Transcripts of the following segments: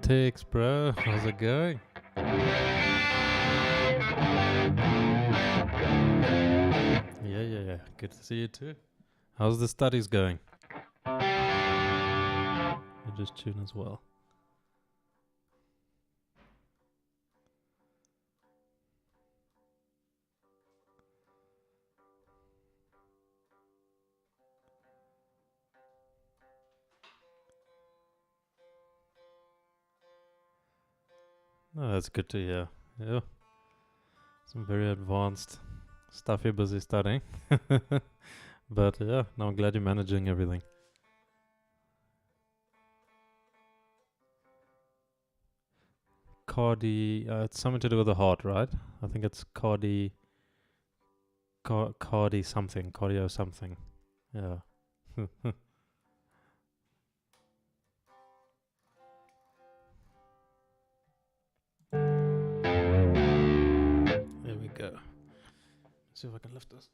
Tix, bro. How's it going? Yeah. Good to see you too. How's the studies going? You just tune as well. Oh, that's good to hear. Yeah. Some very advanced stuff you're busy studying. But yeah, no, I'm glad you're managing everything. It's something to do with the heart, right? I think it's cardio something. Yeah. There we go. Let's see if I can lift this.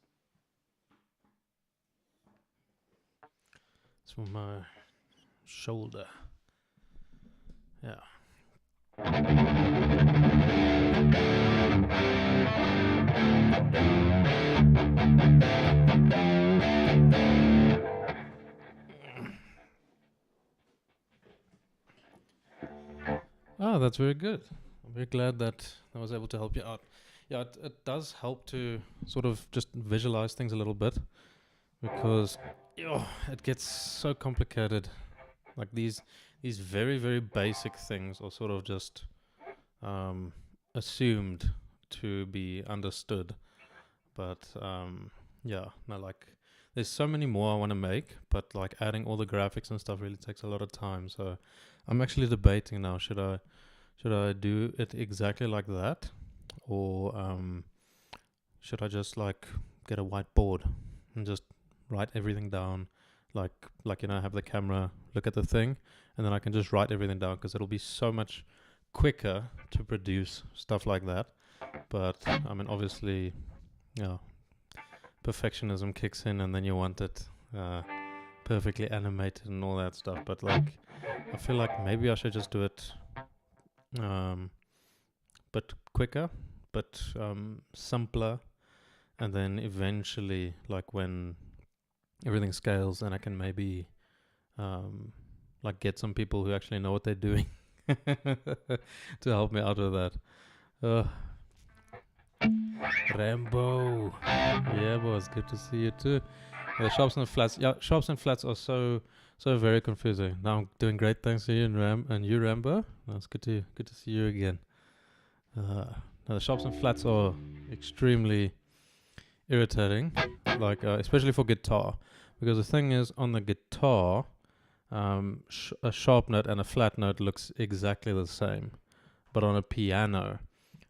It's from my shoulder. Yeah. Oh, that's very good. I'm very glad that I was able to help you out. Yeah, it does help to sort of just visualize things a little bit because it gets so complicated. Like these very, very basic things are sort of just assumed to be understood. But like there's so many more I want to make, but like adding all the graphics and stuff really takes a lot of time. So I'm actually debating now, should I do it exactly like that, or should I just like get a whiteboard and just write everything down, like have the camera look at the thing, and then I can just write everything down because it'll be so much quicker to produce stuff like that. But I mean, obviously, perfectionism kicks in, and then you want it perfectly animated and all that stuff. But like, I feel like maybe I should just do it, but quicker, but simpler, and then eventually, like when everything scales, then I can maybe like get some people who actually know what they're doing to help me out with that. Rambo. Yeah, boss. Good to see you too. The sharps and flats. Yeah, sharps and flats are so very confusing. Now I'm doing great thanks to you and you, Rambo. That's good to see you again. Now the sharps and flats are extremely irritating, like especially for guitar, because the thing is on the guitar, a sharp note and a flat note looks exactly the same, but on a piano,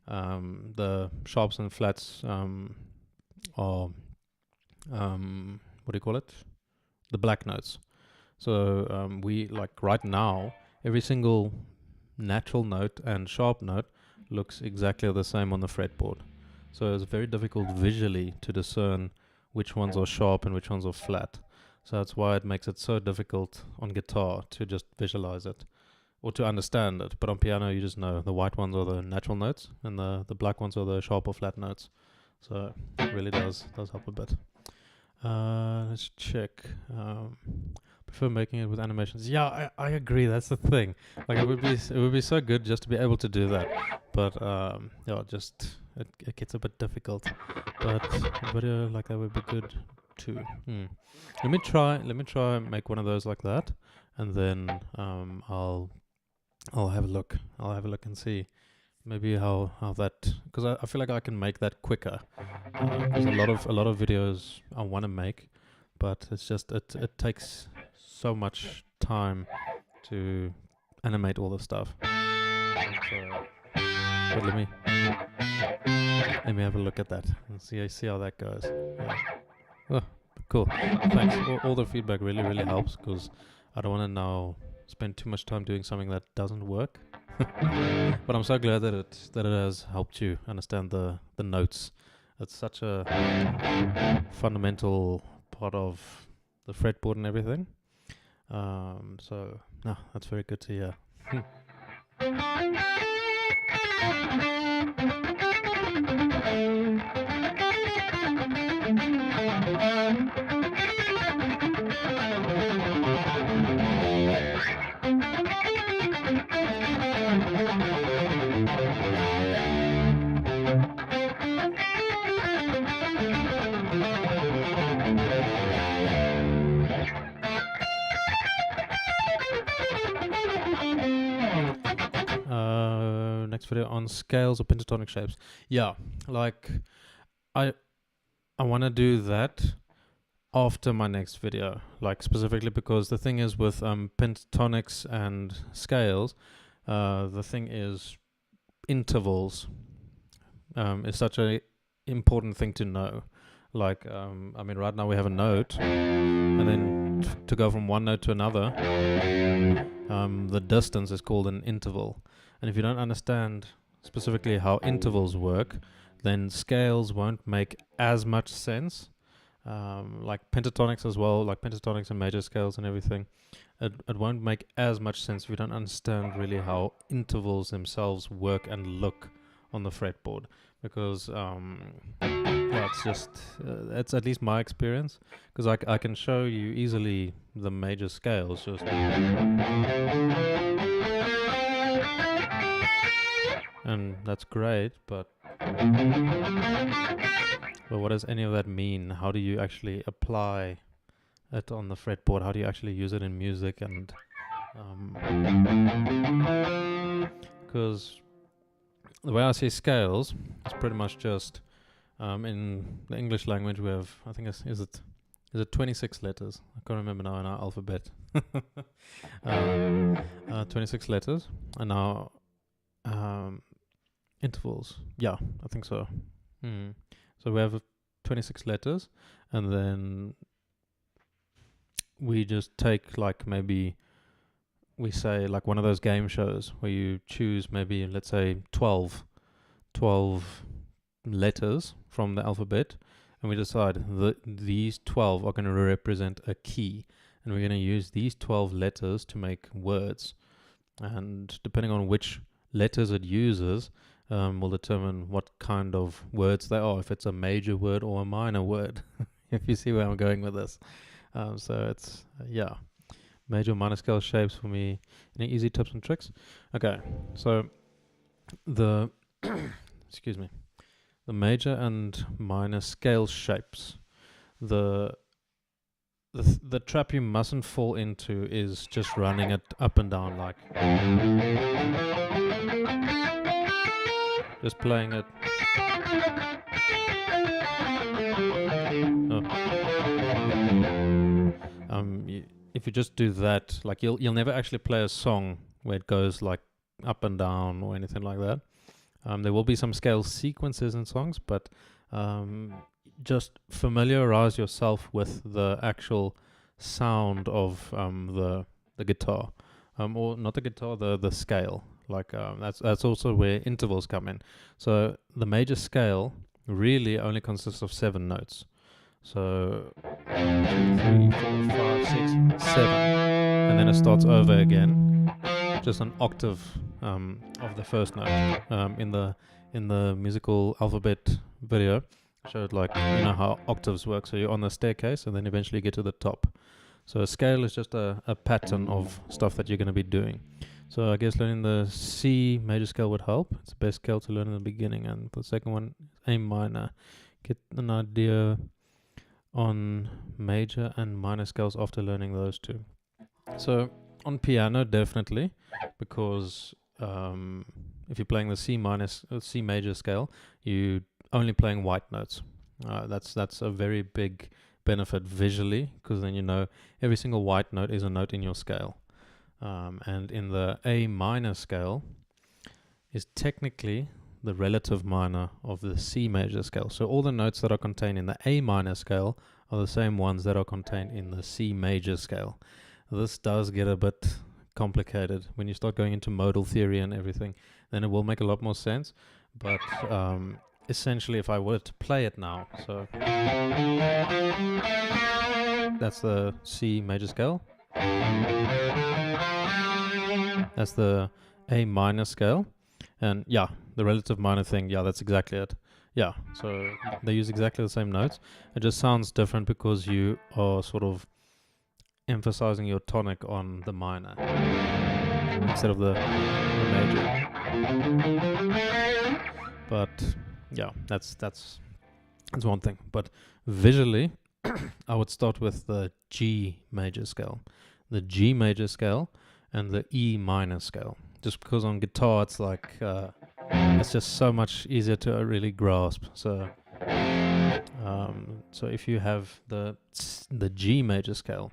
the sharps and flats are what do you call it? The black notes. So we like right now, every single natural note and sharp note looks exactly the same on the fretboard. So it's very difficult visually to discern which ones are sharp and which ones are flat. So that's why it makes it so difficult on guitar to just visualize it or to understand it. But on piano, you just know the white ones are the natural notes and the black ones are the sharp or flat notes. So it really does help a bit. Let's check. Prefer making it with animations. Yeah, I agree. That's the thing. Like it would be so good just to be able to do that. But it gets a bit difficult. But a video like that would be good too. Let me try and make one of those like that, and then I'll have a look. I'll have a look and see maybe how that, because I feel like I can make that quicker. There's a lot of videos I want to make, but it's just it takes so much time to animate all the stuff. So, but let me have a look at that and see how that goes. Yeah. Oh, cool. Thanks. All the feedback really helps, because I don't want to now spend too much time doing something that doesn't work. But I'm so glad that it has helped you understand the notes. It's such a fundamental part of the fretboard and everything. So no, that's very good to hear. Next video on scales or pentatonic shapes. Yeah, like I want to do that after my next video, like specifically because the thing is with pentatonics and scales, the thing is intervals is such a important thing to know. Like I mean, right now we have a note, and then to go from one note to another, the distance is called an interval. And if you don't understand specifically how intervals work, then scales won't make as much sense. Like pentatonics as well, like pentatonics and major scales and everything, it won't make as much sense if you don't understand really how intervals themselves work and look on the fretboard. Because yeah, it's just it's at least my experience. Because I can show you easily the major scales, just and that's great, but what does any of that mean? How do you actually apply it on the fretboard? How do you actually use it in music? And because the way I see scales is pretty much just in the English language we have, I think is it 26 letters? I can't remember now in our alphabet. 26 letters, and now intervals. Yeah, I think so. So we have 26 letters, and then we just take, like, maybe we say like one of those game shows where you choose maybe, let's say 12 letters from the alphabet, and we decide that these 12 are going to represent a key, and we're going to use these 12 letters to make words, and depending on which letters it uses will determine what kind of words they are, if it's a major word or a minor word. If you see where I'm going with this. So it's yeah, major minor scale shapes for me. Any easy tips and tricks? Okay, so the excuse me, the major and minor scale shapes, the trap you mustn't fall into is just running it up and down, like just playing it. If you just do that, like you'll never actually play a song where it goes like up and down or anything like that. There will be some scale sequences in songs, but just familiarize yourself with the actual sound of the guitar, or not the guitar, the scale. Like that's also where intervals come in. So the major scale really only consists of 7 notes. So 1, 2, 3, 4, 5, 6, 7, and then it starts over again, just an octave of the first note. In the musical alphabet video, I showed, like, you know how octaves work. So you're on the staircase, and then eventually you get to the top. So a scale is just a pattern of stuff that you're going to be doing. So I guess learning the C major scale would help. It's the best scale to learn in the beginning. And for the second one, A minor. Get an idea on major and minor scales after learning those two. So on piano, definitely, because if you're playing the C major scale, you only playing white notes. That's a very big benefit visually, because then you know every single white note is a note in your scale. And in the A minor scale is technically the relative minor of the C major scale. So all the notes that are contained in the A minor scale are the same ones that are contained in the C major scale. This does get a bit complicated when you start going into modal theory and everything. Then it will make a lot more sense. But essentially, if I were to play it now, so that's the C major scale. That's the A minor scale. And yeah, the relative minor thing, yeah, that's exactly it. Yeah, so they use exactly the same notes. It just sounds different because you are sort of emphasizing your tonic on the minor instead of the major. But yeah, that's one thing. But visually, I would start with the G major scale, the G major scale, and the E minor scale. Just because on guitar it's like it's just so much easier to really grasp. So so if you have the G major scale,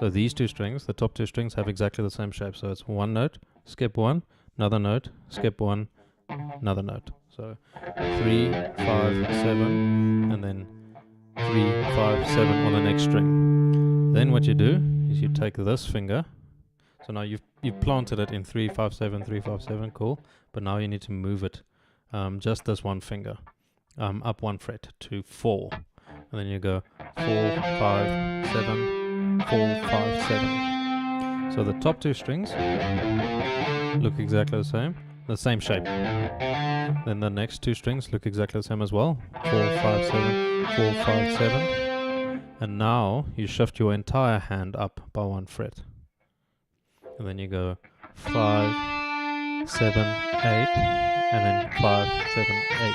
so these two strings, the top two strings, have exactly the same shape. So it's one note, skip one, another note, skip one, another note. So 3, 5, 7, and then 3, 5, 7 on the next string. Then what you do is you take this finger. So now you've planted it in 3, 5, 7, 3, 5, 7, cool. But now you need to move it, just this one finger, up one fret to 4. And then you go 4, 5, 7, 4, 5, 7. So the top two strings look exactly the same shape. Then the next two strings look exactly the same as well. 4, 5, 7, 4, 5, 7. And now you shift your entire hand up by one fret. And then you go 5, 7, 8, and then 5, 7, 8.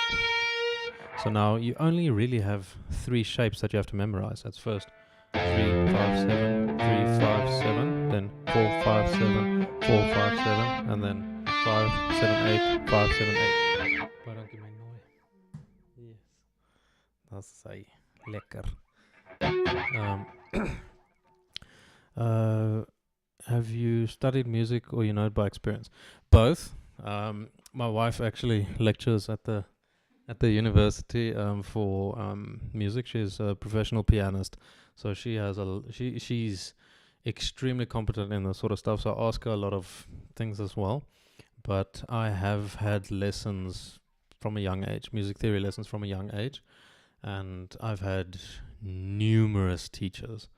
So now you only really have 3 shapes that you have to memorize. That's first 3, 5, 7, 3, 5, 7, then 4, 5, 7, 4, 5, 7, and then 5, 7, 8, 5, 7, 8. Bedankie my nooi. Yes. That's sy lekker. Have you studied music or you know it by experience? Both. My wife actually lectures at the university for music. She's a professional pianist, so she's extremely competent in this sort of stuff. So I ask her a lot of things as well. But I have had lessons from a young age, music theory lessons from a young age, and I've had numerous teachers.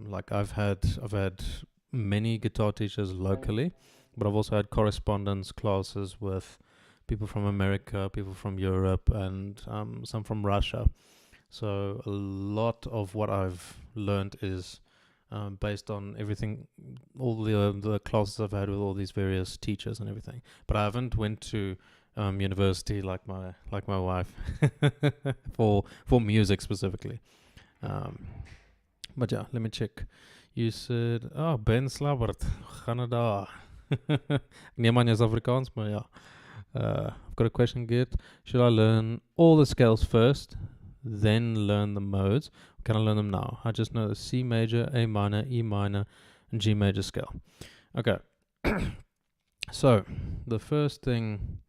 Like I've had many guitar teachers locally, but I've also had correspondence classes with people from America, people from Europe, and some from Russia. So a lot of what I've learned is based on everything, all the classes I've had with all these various teachers and everything. But I haven't went to university like my wife for music specifically. But yeah, let me check. You said, Ben Slabbert, Canada. Neem aan is Afrikaans, maar ja. I've got a question, Git. Should I learn all the scales first, then learn the modes? Or can I learn them now? I just know the C major, A minor, E minor, and G major scale. Okay. So, the first thing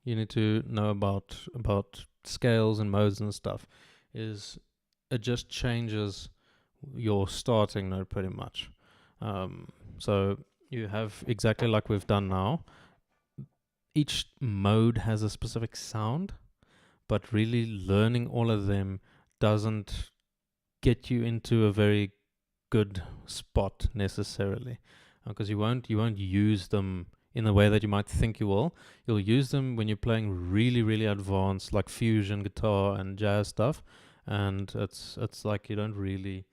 you need to know about scales and modes and stuff is it just changes your starting note pretty much. So you have exactly like we've done now. Each mode has a specific sound, but really learning all of them doesn't get you into a very good spot necessarily, because you won't use them in the way that you might think you will. You'll use them when you're playing really, really advanced, like fusion guitar and jazz stuff, and it's like you don't really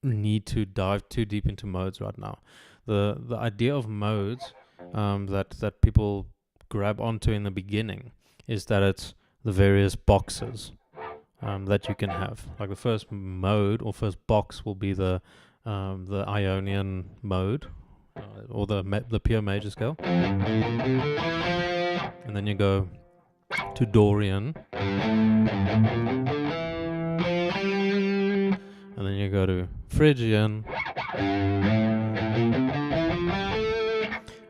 need to dive too deep into modes right now. The idea of modes that people grab onto in the beginning is that it's the various boxes that you can have. Like the first mode or first box will be the Ionian mode, or the pure major scale, and then you go to Dorian, and then you go to Phrygian,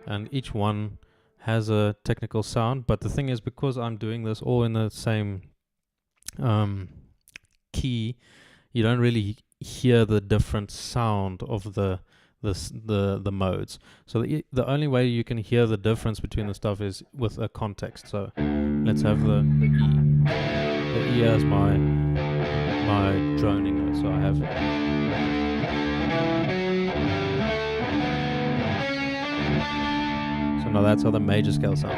and each one has a technical sound. But the thing is, because I'm doing this all in the same key, you don't really hear the different sound of the modes. So the only way you can hear the difference between the stuff is with a context. So let's have the E. The E as my droning note. So I have Now that's how the major scale sounds.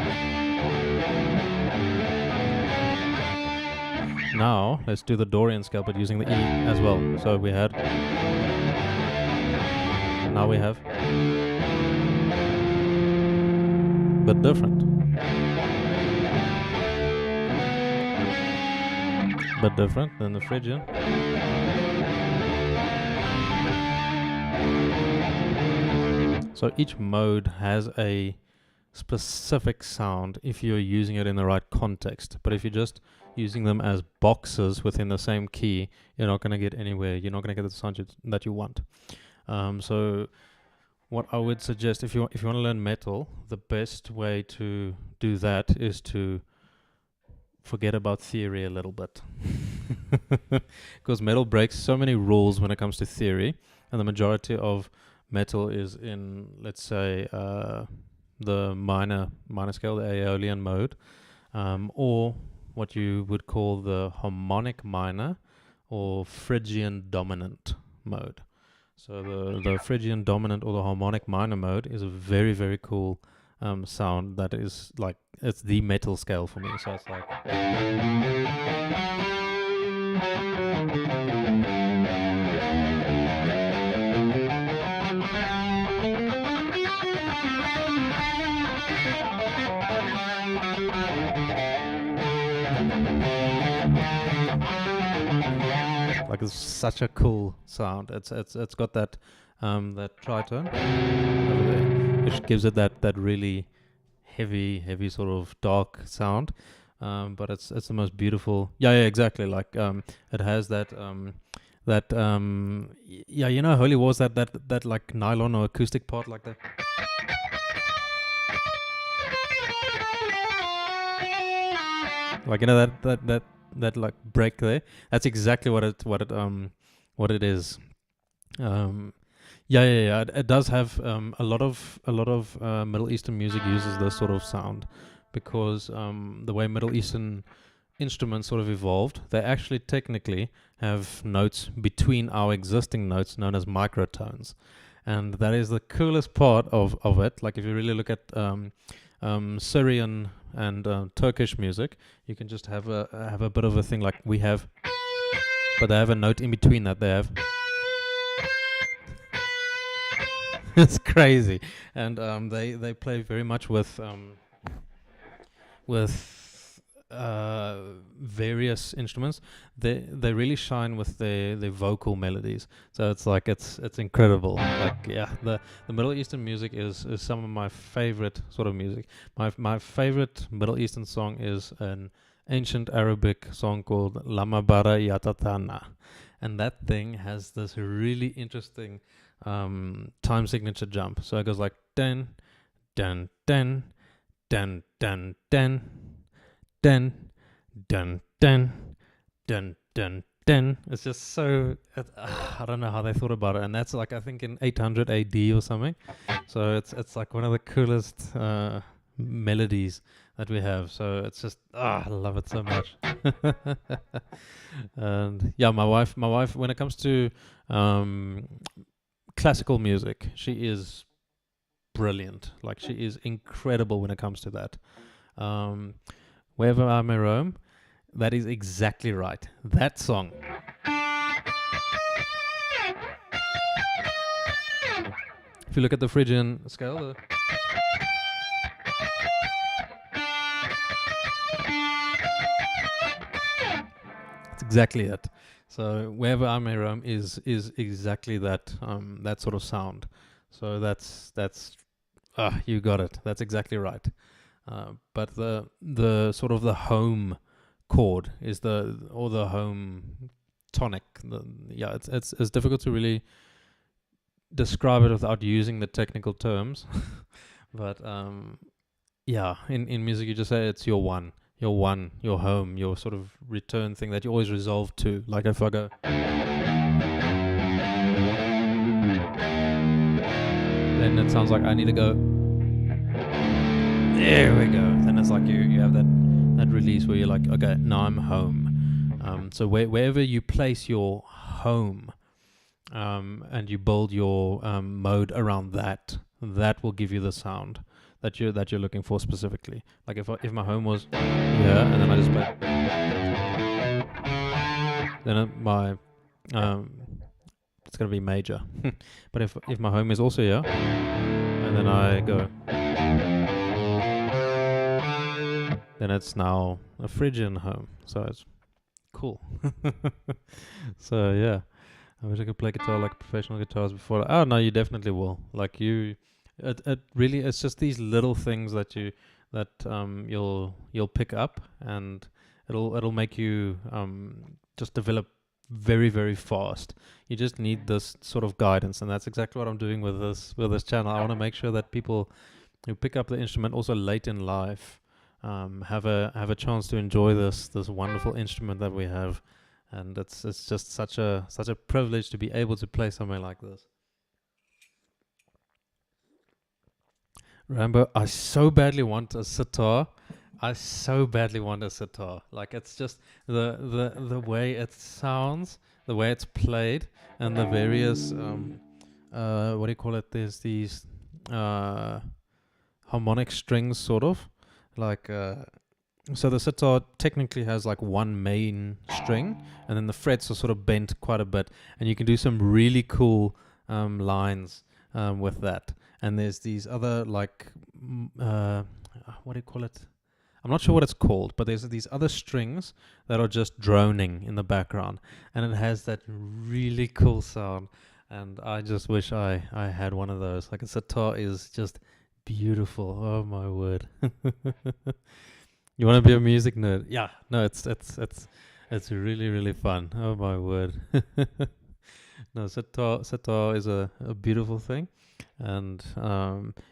Now let's do the Dorian scale, but using the E as well. So we had. Now we have. But different. But different than the Phrygian. So each mode has a specific sound if you're using it in the right context. But if you're just using them as boxes within the same key, you're not going to get anywhere. You're not going to get the sound that you want. So what I would suggest, if you want to learn metal, the best way to do that is to forget about theory a little bit. Because metal breaks so many rules when it comes to theory, and the majority of metal is in, let's say, the minor scale, the Aeolian mode, or what you would call the harmonic minor or Phrygian dominant mode. So the Phrygian dominant or the harmonic minor mode is a very, very cool sound that is like, it's the metal scale for me. So it's like. Like, it's such a cool sound. It's got that that tritone over there, which gives it that really heavy sort of dark sound. But it's the most beautiful. Yeah, exactly. Like it has that yeah, you know, Holy War's that like nylon or acoustic part like that. Like, you know, that like break there. That's exactly what it is. Yeah. It does have a lot of Middle Eastern music uses this sort of sound because the way Middle Eastern instruments sort of evolved, they actually technically have notes between our existing notes known as microtones, and that is the coolest part of it. Like, if you really look at Syrian and Turkish music, you can just have a bit of a thing like we have, but they have a note in between that. They have. It's crazy, and they play very much with various instruments. They really shine with their vocal melodies. So it's like it's incredible. Like, yeah, the Middle Eastern music is some of my favorite sort of music. My favorite Middle Eastern song is an ancient Arabic song called Lama Bara Yatatana, and that thing has this really interesting time signature jump. So it goes like den den den den den den den den den den den den. It's just so I don't know how they thought about it, and that's like, I think, in 800 AD or something. So it's like one of the coolest melodies that we have. So it's just I love it so much. And yeah, my wife when it comes to classical music, she is brilliant. Like, she is incredible when it comes to that. Wherever I May Roam, that is exactly right. That song. If you look at the Phrygian scale, it's exactly it. So Wherever I May Roam is exactly that that sort of sound. So that's you got it. That's exactly right. But the sort of the home chord is the home tonic. It's difficult to really describe it without using the technical terms. But yeah, in music you just say it's your one, your home, your sort of return thing that you always resolve to. Like, if I go, then it sounds like I need to go. There we go. Then it's like you have that release where you're like, okay, now I'm home. So wherever you place your home, and you build your mode around that will give you the sound that you're looking for specifically. Like if my home was here and then I just play, then my it's gonna be major. But if my home is also here and then I go, then it's now a Phrygian home. So it's cool. So yeah, I wish I could play guitar like professional guitars before. Oh no, you definitely will. Like it really, it's just these little things that you'll pick up, and it'll make you just develop very very fast. You just need this sort of guidance, and that's exactly what I'm doing with this channel. I want to make sure that people who pick up the instrument also late in life have a chance to enjoy this wonderful instrument that we have, and it's just such a privilege to be able to play something like this. Rambo, I so badly want a sitar. I so badly want a sitar. Like it's just the way it sounds, the way it's played, and the various what do you call it? There's these harmonic strings, sort of like. So the sitar technically has like one main string, and then the frets are sort of bent quite a bit, and you can do some really cool lines with that. And there's these other like what do you call it? I'm not sure what it's called, but there's these other strings that are just droning in the background, and it has that really cool sound. And I just wish I had one of those. Like a sitar is just beautiful. Oh my word. You want to be a music nerd? Yeah. No, it's really really fun. Oh my word. No, sitar is a beautiful thing, and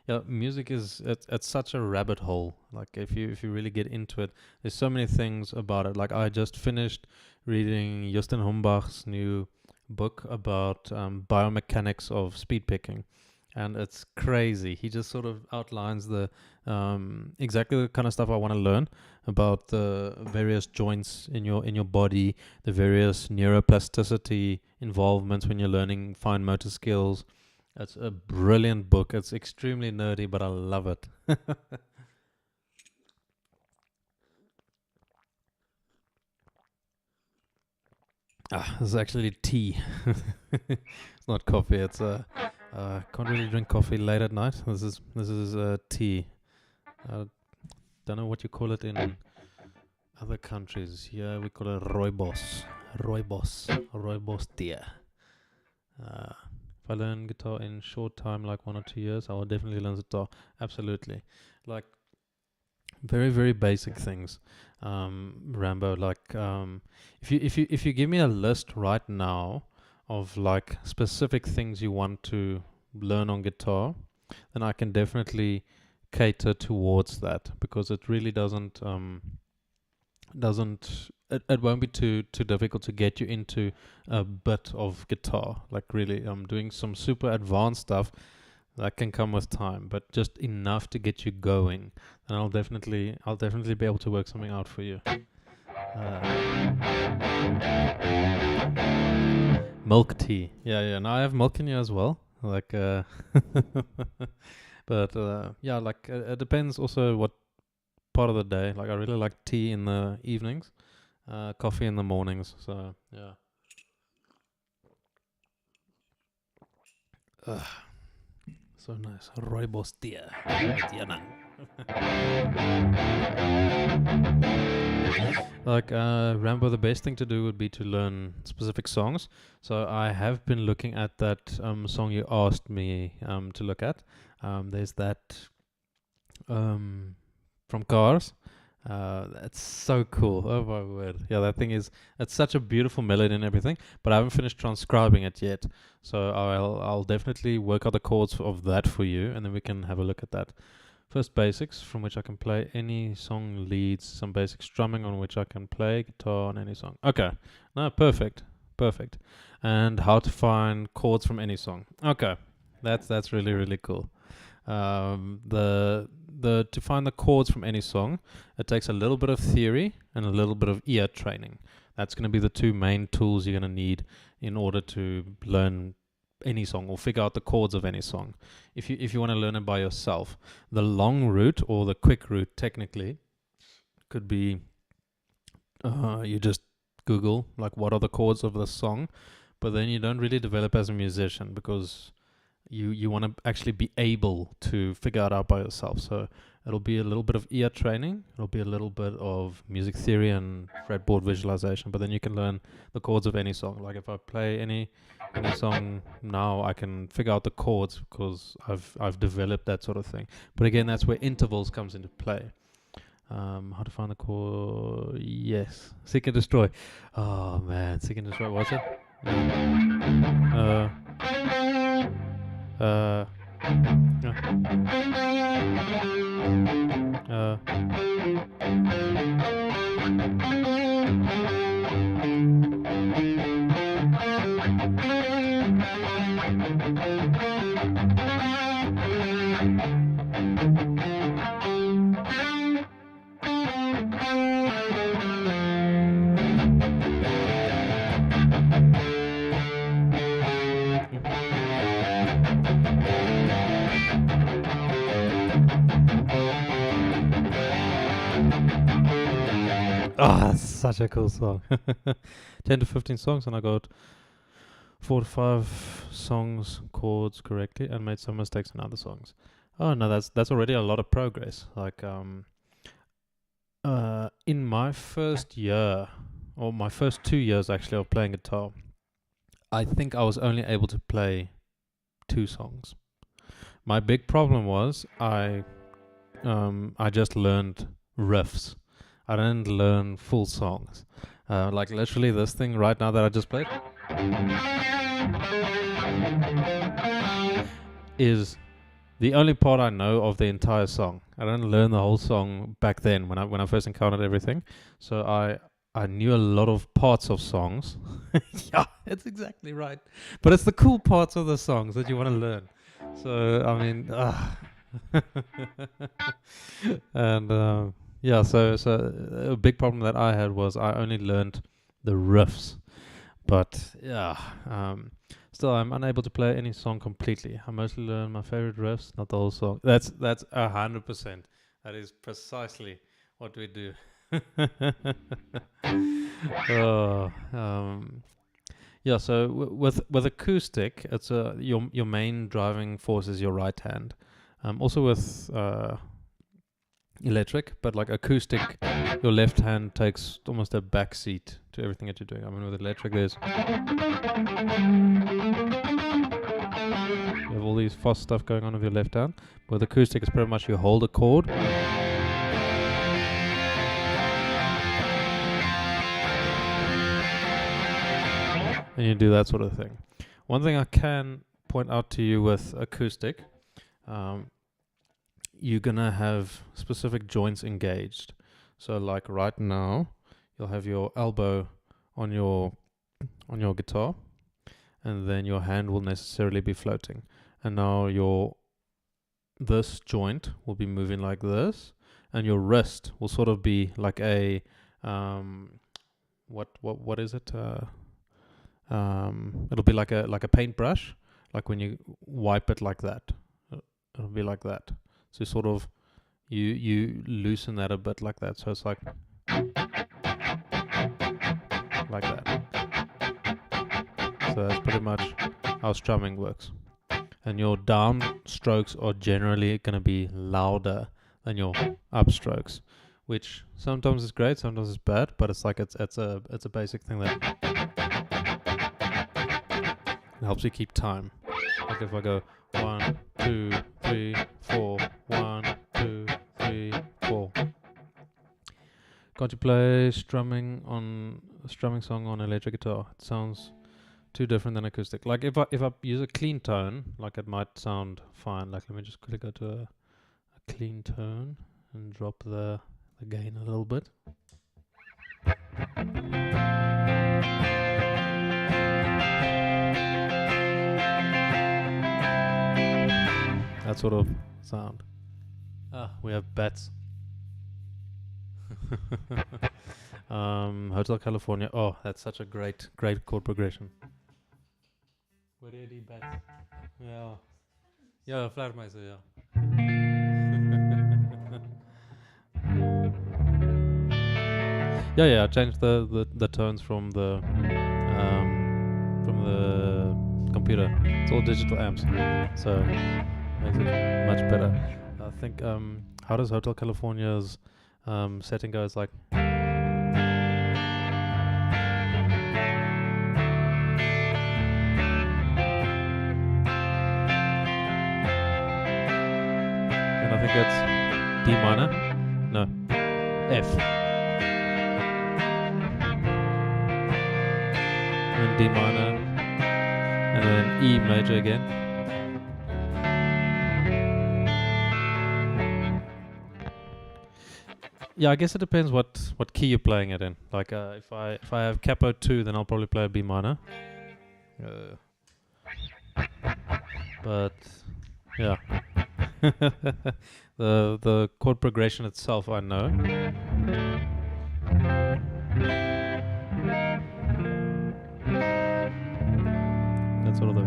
yeah, music is it's such a rabbit hole. Like if you really get into it, there's so many things about it. Like I just finished reading Justin Humbach's new book about biomechanics of speed picking, and it's crazy. He just sort of outlines the exactly the kind of stuff I want to learn about the various joints in your body, the various neuroplasticity involvements when you're learning fine motor skills. It's a brilliant book. It's extremely nerdy, but I love it. This is actually tea. It's not coffee. It's can't really drink coffee late at night. This is tea. Don't know what you call it in other countries. Here we call it rooibos tea. If I learn guitar in short time, like 1 or 2 years, I will definitely learn guitar. Absolutely, like very very basic things. Rambo, like if you give me a list right now of like specific things you want to learn on guitar, then I can definitely cater towards that, because it really doesn't it won't be too difficult to get you into a bit of guitar. Like really doing some super advanced stuff that can come with time, but just enough to get you going, and I'll definitely be able to work something out for you. Milk tea. Yeah. Now I have milk in here as well. Like but yeah, like it depends also what part of the day. Like I really like tea in the evenings, coffee in the mornings. So yeah. So nice. Rooibos tea. Like Rambo, the best thing to do would be to learn specific songs. So I have been looking at that song you asked me to look at. There's that from Cars. That's so cool. Oh my word. Yeah, that thing is, it's such a beautiful melody and everything, but I haven't finished transcribing it yet. So I'll definitely work out the chords of that for you, and then we can have a look at that. First, basics, from which I can play any song leads, some basic strumming on which I can play guitar on any song. Okay. No, perfect. And how to find chords from any song. Okay. That's really really cool. To find the chords from any song, it takes a little bit of theory and a little bit of ear training. That's going to be the two main tools you're going to need in order to learn any song or figure out the chords of any song. If you want to learn it by yourself, the long route or the quick route technically could be you just Google like what are the chords of the song, but then you don't really develop as a musician because you want to actually be able to figure it out by yourself. So it'll be a little bit of ear training, it'll be a little bit of music theory and fretboard visualization, but then you can learn the chords of any song. Like if I play any song now, I can figure out the chords because I've developed that sort of thing. But again, that's where intervals comes into play. How to find the chord? Yes, Seek and Destroy. Oh man, Seek and Destroy. What's it? Uh, oh, that's such a cool song. 10 to 15 songs, and I got 4 to 5 songs, chords correctly, and made some mistakes in other songs. Oh no, that's already a lot of progress. Like in my first year, or my first 2 years actually of playing guitar, I think I was only able to play 2 songs. My big problem was I just learned riffs. I didn't learn full songs. Like literally this thing right now that I just played is the only part I know of the entire song. I didn't learn the whole song back then when I first encountered everything. So I knew a lot of parts of songs. Yeah, that's exactly right. But it's the cool parts of the songs that you want to learn. So I mean, and yeah, so a big problem that I had was I only learned the riffs. But yeah, still I'm unable to play any song completely. I mostly learn my favorite riffs, not the whole song. That's 100%. That is precisely what we do. Oh, yeah. So with acoustic, it's your main driving force is your right hand. Also with electric, but like acoustic, your left hand takes almost a back seat to everything that you're doing. I mean, with electric, there's you have all these fast stuff going on with your left hand. With acoustic, it's pretty much you hold a chord. And you do that sort of thing. One thing I can point out to you with acoustic, you're gonna have specific joints engaged. So like right now, you'll have your elbow on your guitar, and then your hand will necessarily be floating. And now this joint will be moving like this, and your wrist will sort of be like a what is it? It'll be like a paintbrush, like when you wipe it like that. It'll be like that. So sort of you loosen that a bit like that. So it's like that. So that's pretty much how strumming works. And your down strokes are generally going to be louder than your up strokes, which sometimes is great, sometimes it's bad, but it's like it's a basic thing that helps you keep time. Like if I go 1, 2, 3, 4, 1, 2, 3, 4. Can't you play strumming song on electric guitar? It sounds too different than acoustic. Like if I use a clean tone, like it might sound fine. Like let me just quickly go to a clean tone and drop the gain a little bit. That sort of sound. We have bats. Hotel California. Oh, that's such a great chord progression. Wanneer die bed. Ja. Ja, vleermuizen, ja. Yeah, I changed the tones from the computer. It's all digital amps, so makes it much better. I think how does Hotel California's setting go? It's like and I think it's D minor. No. F. And then D minor. And then E major again. Yeah, I guess it depends what key you're playing it in. Like if I have capo 2, then I'll probably play a B minor. But yeah. the chord progression itself I know. That's sort of the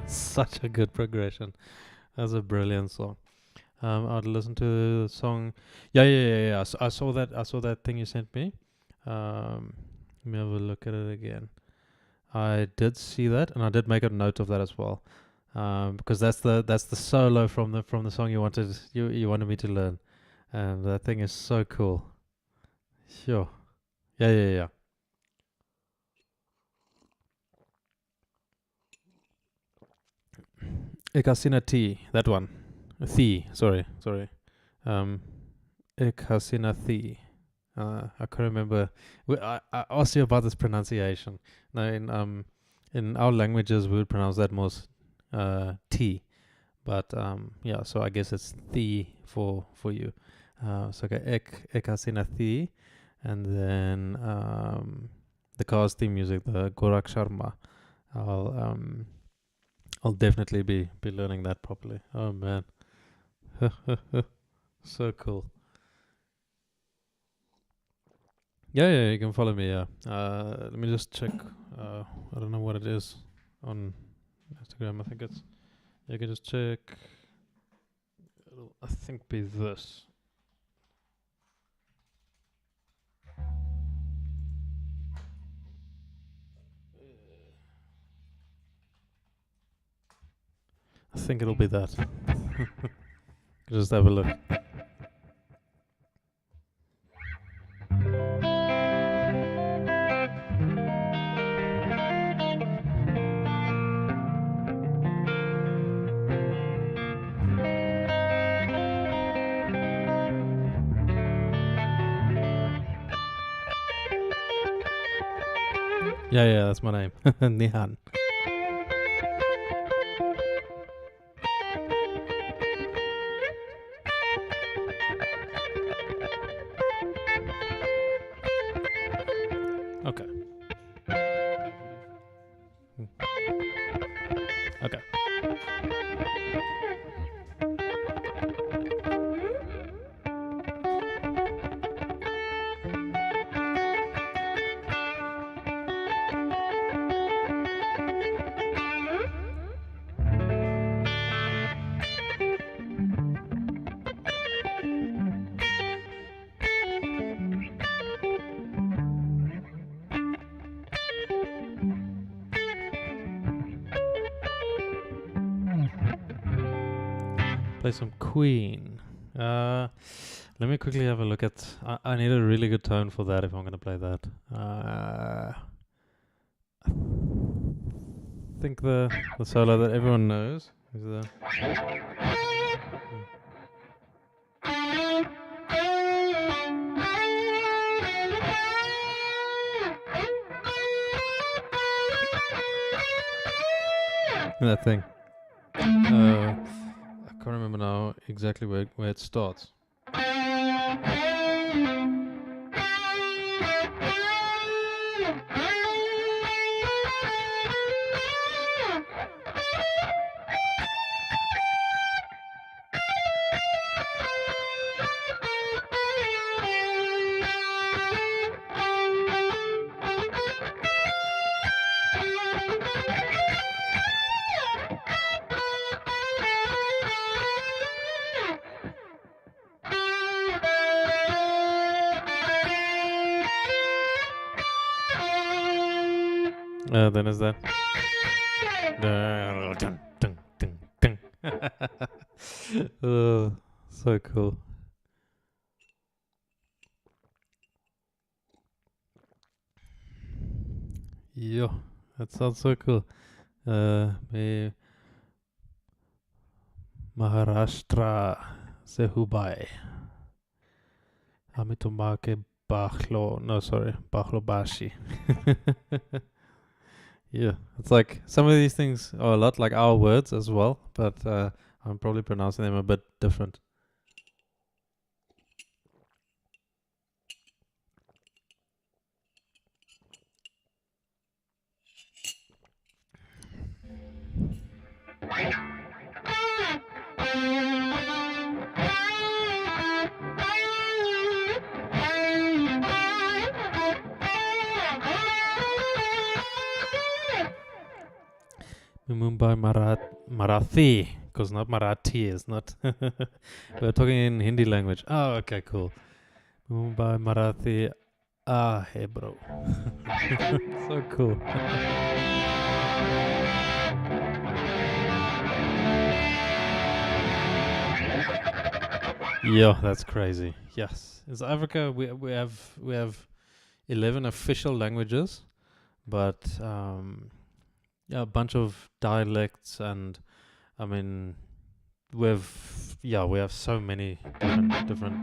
such a good progression. That's a brilliant song. I'd listen to the song. Yeah. I saw that thing you sent me. Let me have a look at it again. I did see that, and I did make a note of that as well, because that's the solo from the song you wanted me to learn, and that thing is so cool. Sure. Yeah. Ik Hasina T, that one. Sorry. Ik Hasina T. I can't remember. I asked you about this pronunciation. Now, in our languages, we would pronounce that most T. But yeah, so I guess it's the for you. So okay, ek Hasina T, and then the Cars theme music, the Gorak Sharma. I'll definitely be learning that properly. Oh man, so cool. Yeah, you can follow me. Yeah. Let me just check. I don't know what it is on Instagram. I think it's. You can just check. It'll, I think, be this. I think it'll be that. Just have a look. Yeah, that's my name. Nihan. Okay. Okay. Play some Queen. Let me quickly have a look at. I need a really good tone for that if I'm going to play that. I think the solo that everyone knows is the. That thing. I can't remember now exactly where it starts. Then is that. Dun, dun, dun, dun. Oh, so cool. Yo, that sounds so cool. Maharashtra se Hubai. Amitumake Bachlo. No, sorry, Bachlo Bashi. Yeah, it's like some of these things are a lot like our words as well, but I'm probably pronouncing them a bit different. Mumbai Marathi, because not Marathi is not. We're talking in Hindi language. Oh, okay, cool. Mumbai Marathi. Ah, hey, bro. So cool. Yeah, that's crazy. Yes, in South Africa we have 11 official languages, but yeah, a bunch of dialects, and I mean we have so many different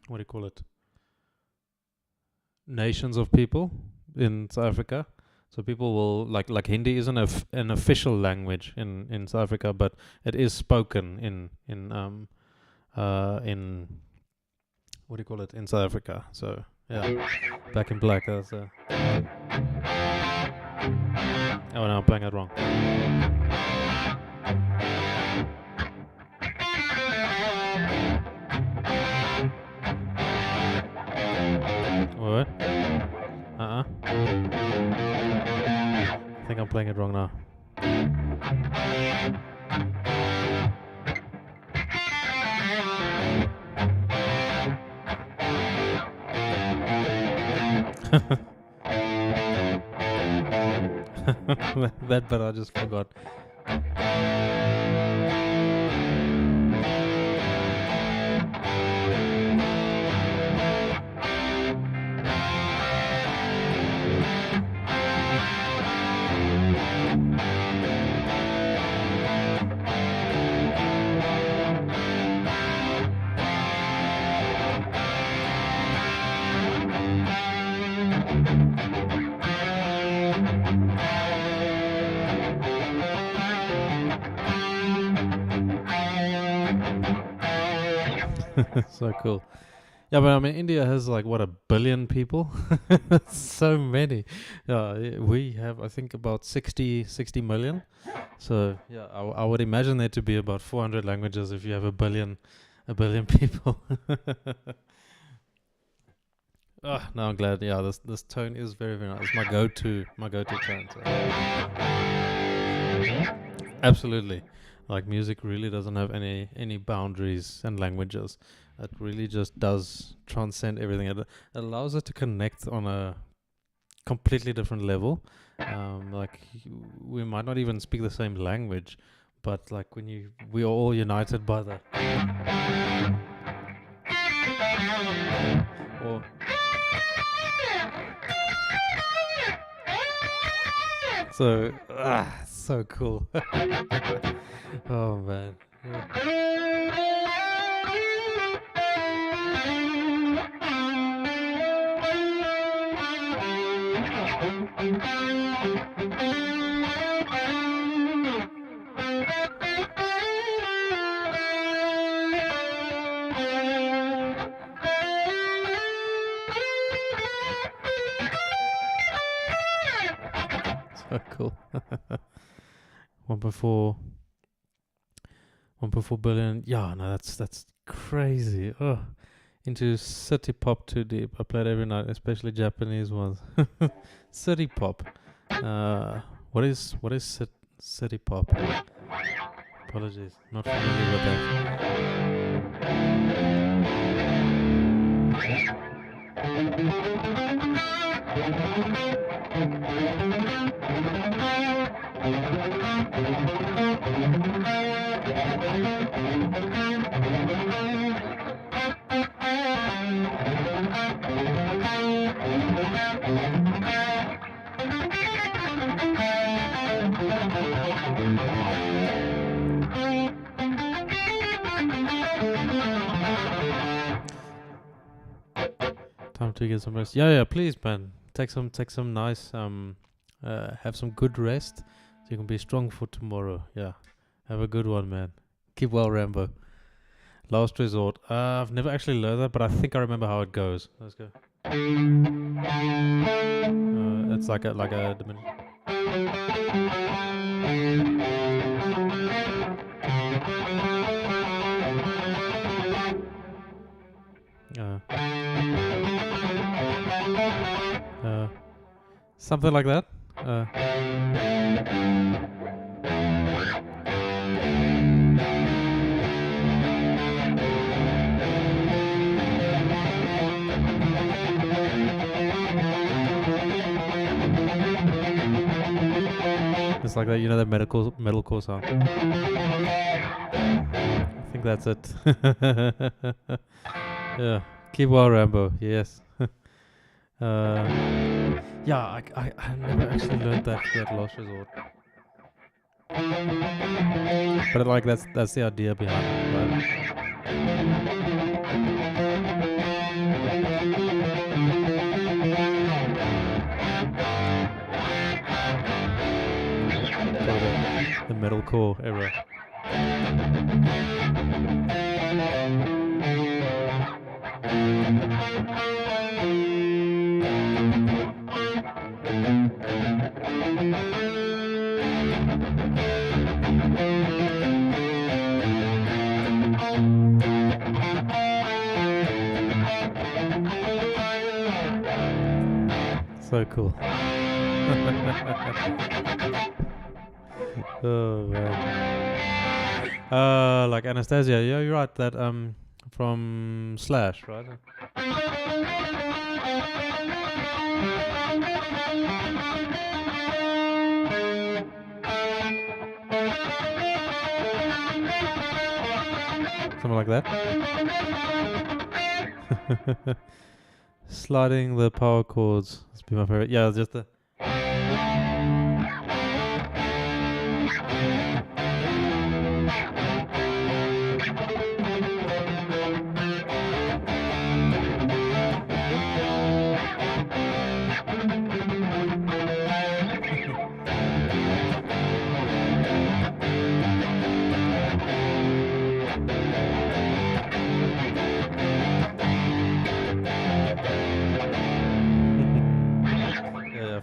what do you call it, nations of people in South Africa. So people will like Hindi isn't an official language in South Africa, but it is spoken in what do you call it, in South Africa. So yeah, Back in Black. That's oh no, I'm playing it wrong. What? I think I'm playing it wrong now. That but I just forgot. So cool. Yeah, but I mean, India has like what, 1 billion people? So many. Yeah, we have I think about 60 million. So yeah, I would imagine there to be about 400 languages if you have a billion people. Now I'm glad. Yeah, this tone is very very nice. It's my go-to tone. So. Absolutely. Like music really doesn't have any boundaries and languages. It really just does transcend everything. It allows us to connect on a completely different level. Like we might not even speak the same language, but like when we are all united by the or so so cool. Oh man. Cool. 1.4 billion. Yeah, no, that's crazy. Oh, into city pop too deep. I played every night, especially Japanese ones. City pop. What is city pop? Apologies, not familiar with Time to get some rest. Yeah, please, man. Take some nice have some good rest so you can be strong for tomorrow. Yeah. Have a good one, man. Keep well, Rambo. Last resort. I've never actually learned that, but I think I remember how it goes. Let's go. It's like a something like that. It's like that, you know, that metalcore sound. I think that's it. Yeah. Keep well, Rambo. Yes. Yeah, I never actually learned that last resort. But like that's the idea behind it, right? The metalcore era. So cool. Oh man. Like Anastasia, yeah, you're right. That from Slash, right? Something like that. Sliding the power chords. That's been my favorite. Yeah, just the.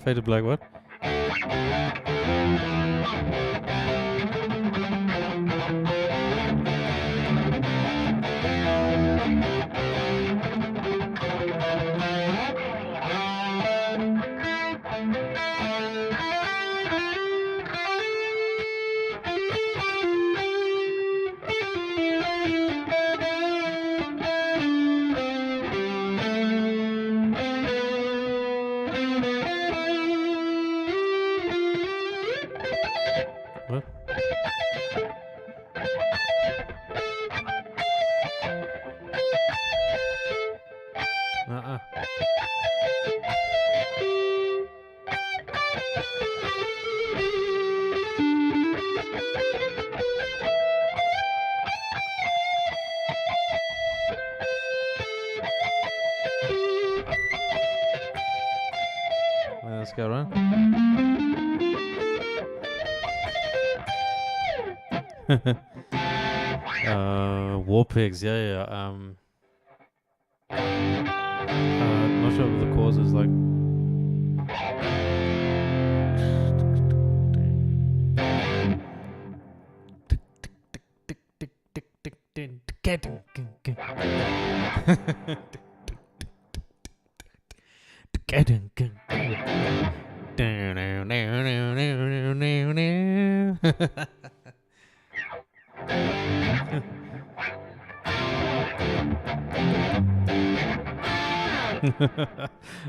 Fade to black, what? What? Let's go around. War pigs, yeah. Not sure what the cause is like. I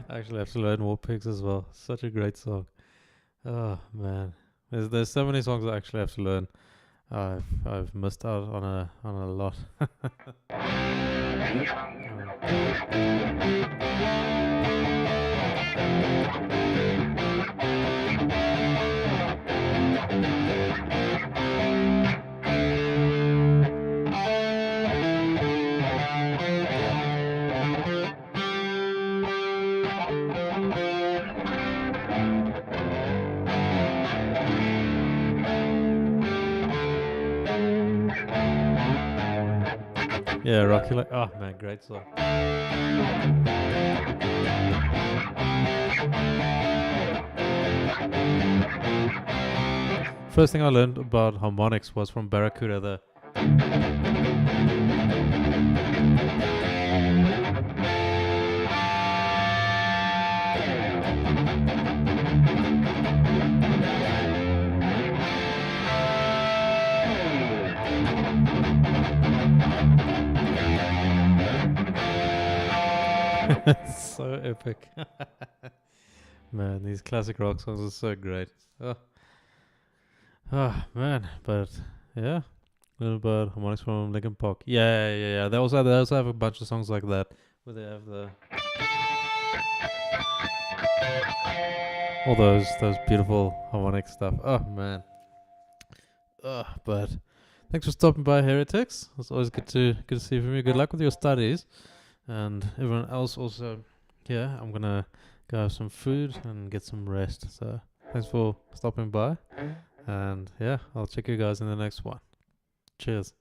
actually have to learn more picks as well. Such a great song. Oh man, there's so many songs I actually have to learn. I've missed out on a lot. Yeah, Rocky like oh man, great song. First thing I learned about harmonics was from Barracuda. The so epic. Man, these classic rock songs are so great. Oh man, but yeah, a little bit harmonics from Linkin Park. Yeah. They also have a bunch of songs like that where they have the all those beautiful harmonic stuff. Oh man. But thanks for stopping by, Heretics. It's always good to see you from you. Good luck with your studies, and everyone else also. Yeah, I'm gonna go have some food and get some rest. So thanks for stopping by, and yeah, I'll check you guys in the next one. Cheers.